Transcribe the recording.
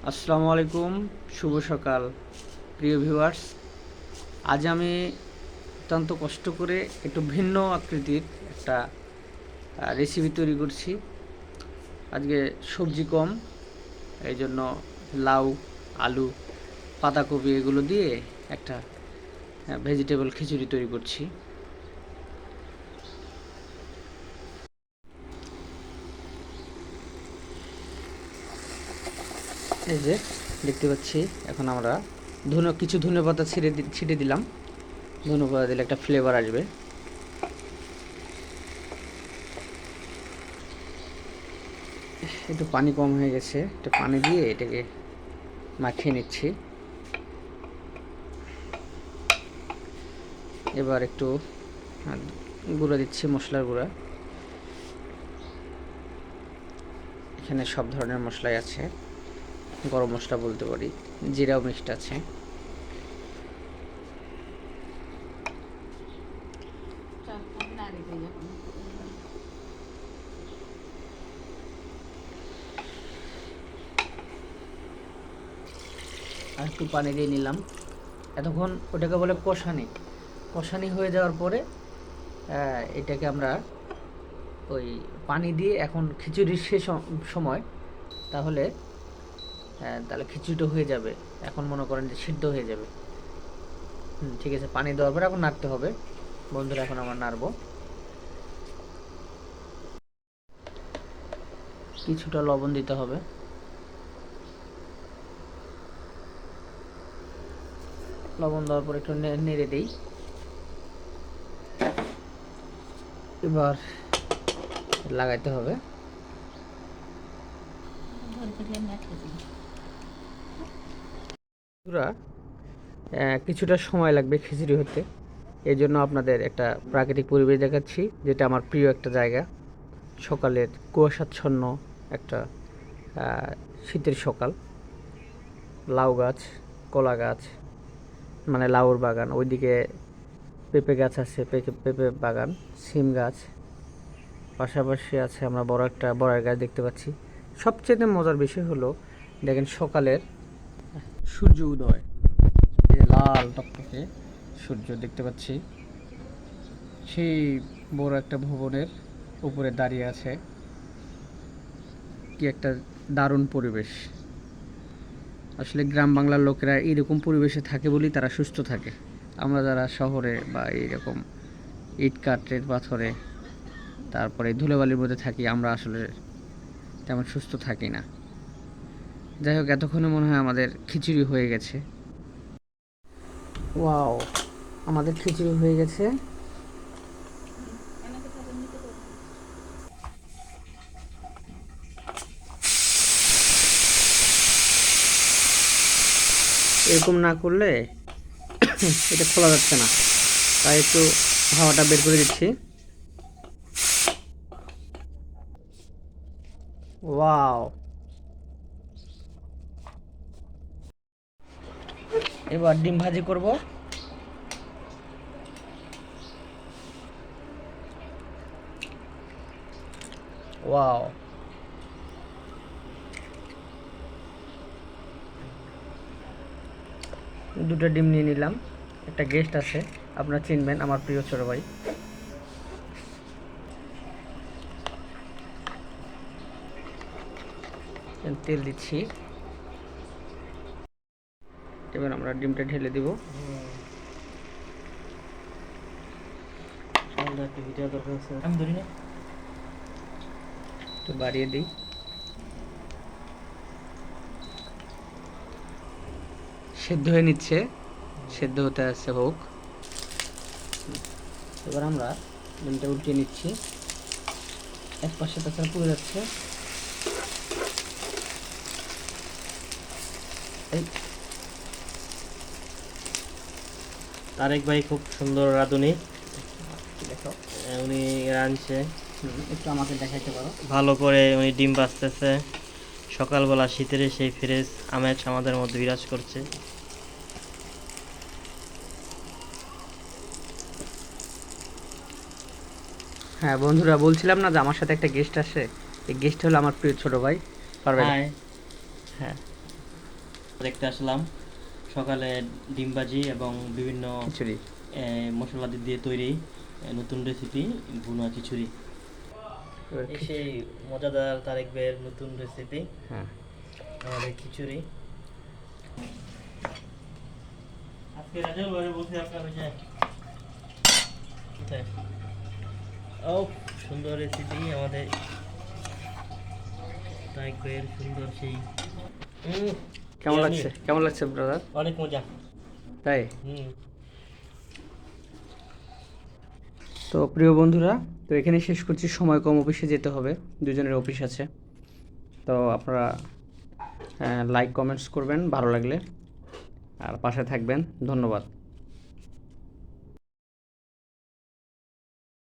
আসসালামু আলাইকুম, শুভ সকাল প্রিয় ভিউয়ার্স। আজ আমি অত্যন্ত কষ্ট করে একটু ভিন্ন আকৃতির একটা রেসিপি তৈরি করছি। আজকে সবজি কম, এই জন্য লাউ, আলু, পাতাকপি এগুলো দিয়ে একটা ভেজিটেবল খিচুড়ি তৈরি করছি। এই যে দেখতে পাচ্ছি, এখন আমরা কিছু ধনেপাতা ছিটে দিলাম। ধনেপাতা দিলে একটা ফ্লেভার আসবে। একটু পানি কম হয়ে গেছে, একটু পানি দিয়ে এটাকে মাখিয়ে নিচ্ছি। এবার একটু গুঁড়া দিচ্ছি, মশলার গুঁড়া। এখানে সব ধরনের মশলাই আছে, গরম মশলা বলতে পারি, জিরাও মিক্সড আছে। আর একটু পানি দিয়ে নিলাম। এতক্ষণ ওটাকে বলে কষানি। কষানি হয়ে যাওয়ার পরে এটাকে আমরা ওই পানি দিয়ে এখন খিচুড়ির শেষ সময়, তাহলে তাহলে খিচুড়িটা হয়ে যাবে। এখন মনে করেন যে সিদ্ধ হয়ে যাবে। ঠিক আছে, পানি দেওয়ার পরে এখন নাড়তে হবে বন্ধুরা। এখন আমরা নাড়বো। কিছুটা লবণ দিতে হবে। লবণ দেওয়ার পর একটু নেড়ে দিই। এবার লাগাইতে হবে। কিছুটা সময় লাগবে খিচুড়ি হতে, এই জন্য আপনাদের একটা প্রাকৃতিক পরিবেশ দেখাচ্ছি, যেটা আমার প্রিয় একটা জায়গা। সকালের কুয়াশাচ্ছন্ন একটা শীতের সকাল। লাউ গাছ, কলা গাছ, মানে লাউর বাগান, ওইদিকে পেঁপে গাছ আছে, পেঁপে বাগান, সিম গাছ, পাশাপাশি আছে আমরা বড় একটা বড়াই গাছ দেখতে পাচ্ছি। সবচেয়ে মজার বিষয় হলো, দেখেন সকালের সূর্য উদয়, লাল টকটকে সূর্য দেখতে পাচ্ছি। সেই বড় একটা ভবনের উপরে দাঁড়িয়ে আছে। কি একটা দারুণ পরিবেশ। আসলে গ্রাম বাংলার লোকেরা এইরকম পরিবেশে থাকে বলেই তারা সুস্থ থাকে। আমরা যারা শহরে বা এইরকম ইট কাঠের পাথরে, তারপরে ধুলোবালির মধ্যে থাকি, আমরা আসলে তেমন সুস্থ থাকি না। যাই হোক, এতক্ষণে মনে হয় আমাদের খিচুড়ি হয়ে গেছে। ওয়াও, আমাদের খিচুড়ি হয়ে গেছে। এরকম না করলে এটা খোলা যাচ্ছে না, তাই একটু হাওয়াটা বের করে দিচ্ছি। ওয়াও, এবার ডিম ভাজি করব। ওয়াও, দুটো ডিম নিয়ে নিলাম। একটা গেস্ট আছে, আপনারা চিনবেন, আমার প্রিয় ছোট ভাই। তেল দিচ্ছি। এবার আমরা ডিমটা ঢেলে দিব। একটু বাড়িয়ে দিই। সেদ্ধ হয়ে নিচ্ছে, সেদ্ধ হতে আসছে, হোক। এবার আমরা ডিমটা উল্টিয়ে নিচ্ছি। এক পাশে তাছাড়া পুড়ে যাচ্ছে। এই তারেক ভাই খুব সুন্দর রাঁধুনি, দেখো, উনি রাঁধছে। একটু আমাকে দেখাইতে পারো? ভালো করে উনি ডিম ভাজতেছে। সকালবেলা শীতের সেই ফ্রেশ আমেজ আমাদের মধ্যে বিরাজ করছে। হ্যাঁ বন্ধুরা, বলছিলাম না যে আমার সাথে একটা গেস্ট আসে। এই গেস্ট হলো আমার প্রিয় ছোট ভাই পারভেজ। হাই। হ্যাঁ, দেখতে আসলাম সকালে ডিম ভাজি এবং বিভিন্ন খিচুড়ি। মশলা দিয়ে তৈরি নতুন রেসিপি ভুনা খিচুড়ি। এবার এই সেই মজাদার তারেক ভাইয়ের নতুন রেসিপি হ্যাঁ, আমাদের খিচুড়ি। আজকে রাজল ভাই বলতে আপনার ওই যে কোথায়? ও সুন্দর রেসিপি আমাদের তারেক ভাইয়ের সুন্দর সেই কেমন yummy, লাগছে? কেমন লাগছে ব্রাদার? অনেক মজা। তাই? হুম তো প্রিয় বন্ধুরা, তো এখানে শেষ করছি, সময় কম, অফিসে যেতে হবে, দুজনের অফিস আছে। তো আপনারা লাইক কমেন্টস করবেন ভালো লাগলে, আর পাশে থাকবেন। ধন্যবাদ।